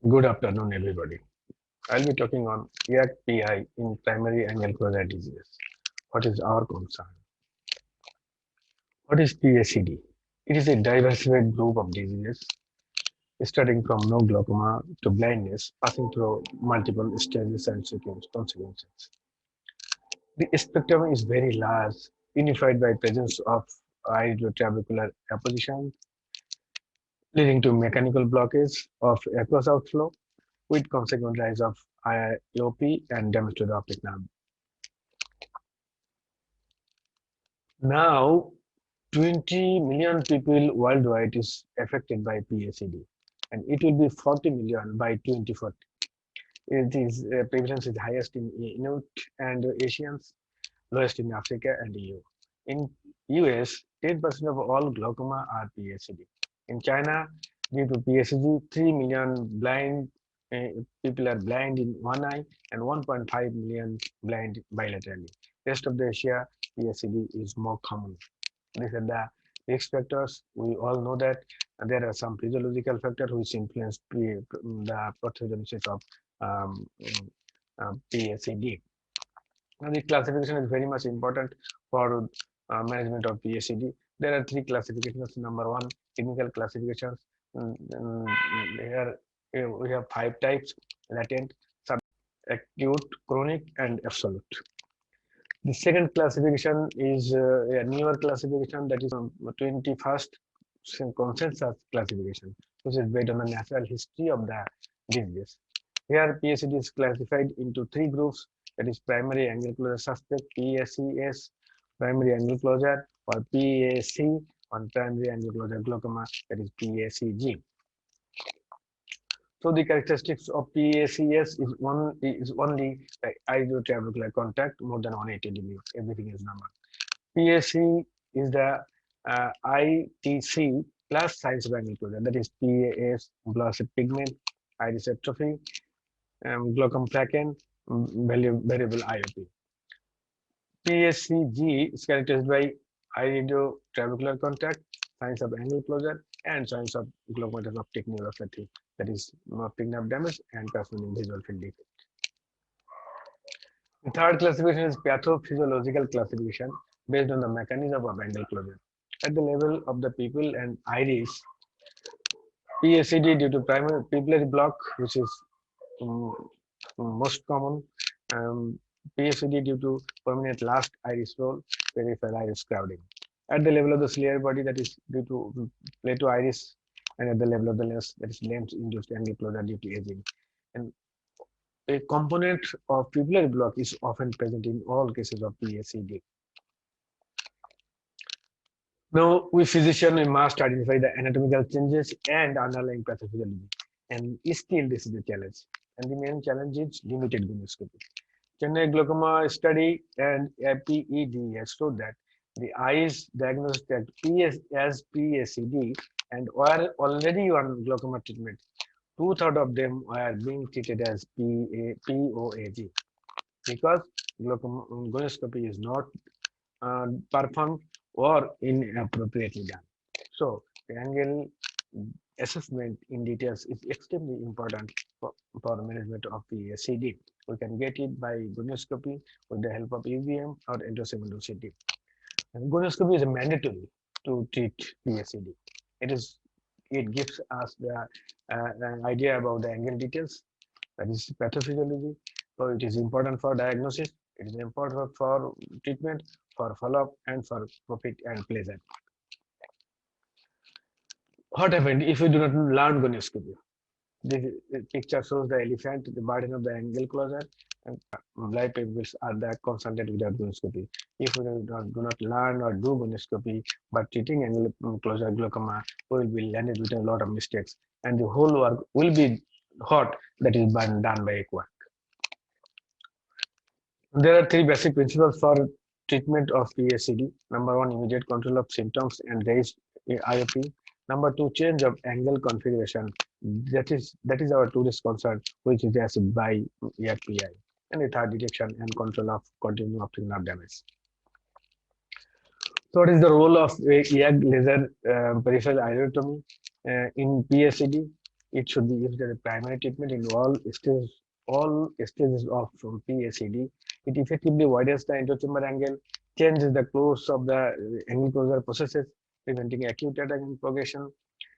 Good afternoon, everybody. I'll be talking on EAC-PI in primary angle closure disease. What is our concern? What is PACD? It is a diversified group of diseases starting from no glaucoma to blindness, passing through multiple stages and consequences. The spectrum is very large, unified by presence of iridotrabecular apposition, leading to mechanical blockage of aqueous outflow with consequent rise of IOP and damage to the optic nerve. Now, 20 million people worldwide is affected by PACD, and it will be 40 million by 2040. It is prevalence is highest in Inuit and Asians, lowest in Africa and EU. In US, 10% of all glaucoma are PACD. In China, due to PACD, 3 million blind uh, people are blind in one eye and 1.5 million blind bilaterally. Rest of the Asia, PACD is more common. These are the risk factors. We all know that there are some physiological factors which influence the pathogenesis of um, PACD. Now, the classification is very much important for management of PACD. There are three classifications. Number one, clinical classifications. Here we have five types: latent, subacute, chronic, and absolute. The second classification is a newer classification that is 21st consensus classification, which is based on the natural history of the disease. Here, PACD is classified into three groups, that is primary angle closure suspect, PACS, primary angle closure, or PAC, on primary angle closure glaucoma, that is PACG. So the characteristics of PACS is only like iridotrabecular contact more than 180 degrees. Everything is normal. PAC is the ITC plus signs of angle closure. That is PAS plus pigment, iris atrophy, glaucoma plaque, variable IOP. PACG is characterized by iridotrabecular contact, signs of angle closure, and signs of glaucomatous optic neuropathy, that is optic nerve damage and corresponding visual field defect. The third classification is pathophysiological classification based on the mechanism of angle closure. At the level of the pupil and iris, PACD due to primary pupillary block, which is um, most common, PACD due to permanent last iris roll, peripheral iris crowding. At the level of the ciliary body, that is due to plato iris, and at the level of the lens, that is lens-induced angle closure due to aging. And a component of pupillary block is often present in all cases of PACD. Now, we physician we must identify the anatomical changes and underlying pathophysiology. And still, this is the challenge. And the main challenge is limited gonioscopy. Chennai glaucoma study and PED has showed that the eyes diagnosed as PACD and were already on glaucoma treatment. Two-thirds of them were being treated as POAG because gonioscopy is not performed or inappropriately done. So the angle assessment in details is extremely important for management of PACD. We can get it by gonioscopy with the help of UVM or endosegmental CT. And gonioscopy is mandatory to treat PACD. It gives us the an idea about the angle details, that is pathophysiology. So it is important for diagnosis, it is important for treatment, for follow-up, and for profit and pleasure. What happened if we do not learn gonioscopy? This picture shows the elephant, the burden of the angle closure, and blind people are the consulted without gonioscopy. If we do not learn or do gonioscopy, but treating angle closure glaucoma, we will be landed with a lot of mistakes, and the whole work will be hot that is done by a quack. There are three basic principles for treatment of PACD. Number one, immediate control of symptoms and raised IOP. Number two, change of angle configuration. That is our today's concern, which is achieved by EAC-PI. And the third, detection and control of continuing optic nerve damage. So, what is the role of EAC laser peripheral iridotomy in PACD? It should be used as a primary treatment in all stages of PACD. It effectively widens the interchamber angle, changes the close of the angle closure processes, preventing acute attack and progression.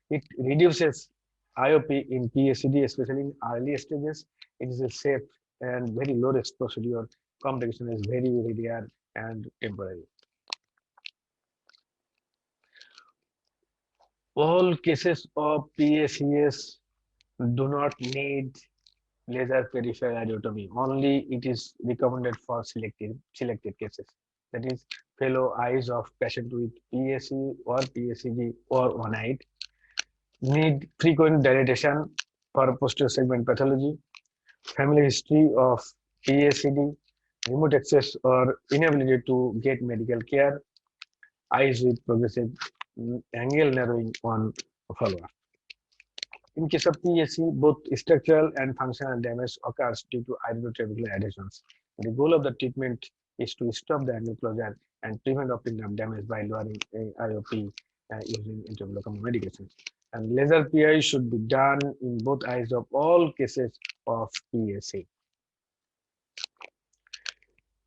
It reduces IOP in PACD, especially in early stages. It is a safe and very low risk procedure. Complication is very rare and temporary. All cases of PACS do not need laser peripheral iridotomy. Only it is recommended for selected cases. That is, fellow eyes of patient with PAC or PACG or one-eyed need frequent dilatation for posterior segment pathology, family history of PACD, remote access or inability to get medical care, eyes with progressive angle narrowing on follow-up. In case of PAC, both structural and functional damage occurs due to iridotrabecular adhesions. The goal of the treatment is to stop the angle closure and prevent optic nerve damage by lowering IOP using intraocular medication. And laser PI should be done in both eyes of all cases of PAC.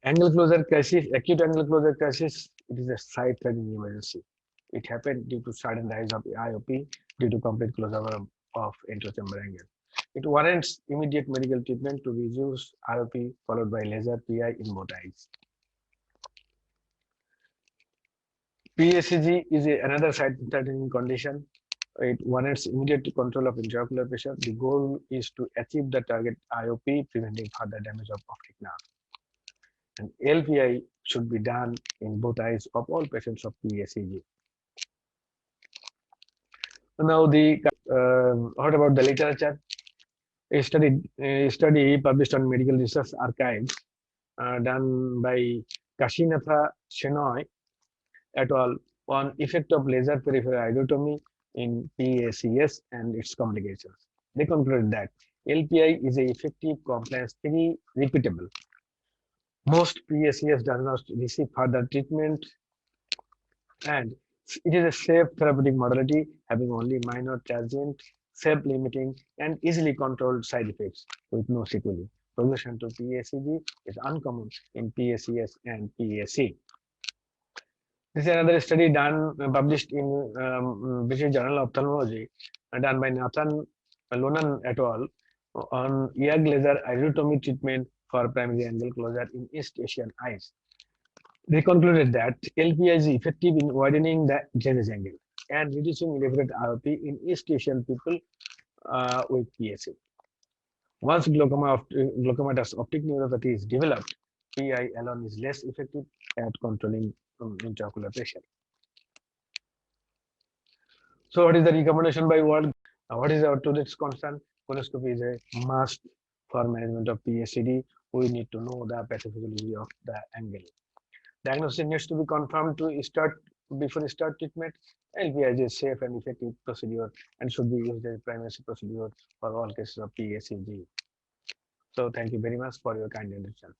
Angle closure crisis, acute angle closure crisis, it is a sight-threatening emergency. It happened due to sudden rise of IOP due to complete closure of interchamber angle. It warrants immediate medical treatment to reduce IOP followed by laser PI in both eyes. PACG is another sight-threatening condition. It warrants immediate control of intraocular pressure. The goal is to achieve the target IOP, preventing further damage of optic nerve. And LPI should be done in both eyes of all patients of PACG. Now, what about the literature? A study published on Medical Research Archives done by Kashinatha Shenoy et al. On effect of laser peripheral iridotomy in PACS and its complications. They concluded that LPI is a effective, compliance-free, repeatable. Most PACS does not receive further treatment, and it is a safe therapeutic modality having only minor transient, self-limiting, and easily controlled side effects with no sequelae. Progression to PACG is uncommon in PACS and PAC. This is another study published in British Journal of Ophthalmology, done by Nathan Lonan et al. On YAG laser iridotomy treatment for primary angle closure in East Asian eyes. They concluded that LPI is effective in widening the drainage angle and reducing elaborate IOP in East Asian people with PSA. Once glaucomatous optic neuropathy is developed, PI alone is less effective at controlling intraocular pressure. So, what is the recommendation by world? What is our today's concern? Conoscopy is a must for management of PACD. We need to know the pathophysiology of the angle. Diagnosis needs to be confirmed before start treatment. LPI is a safe and effective procedure and should be used as a primary procedure for all cases of PACG. So, thank you very much for your kind attention.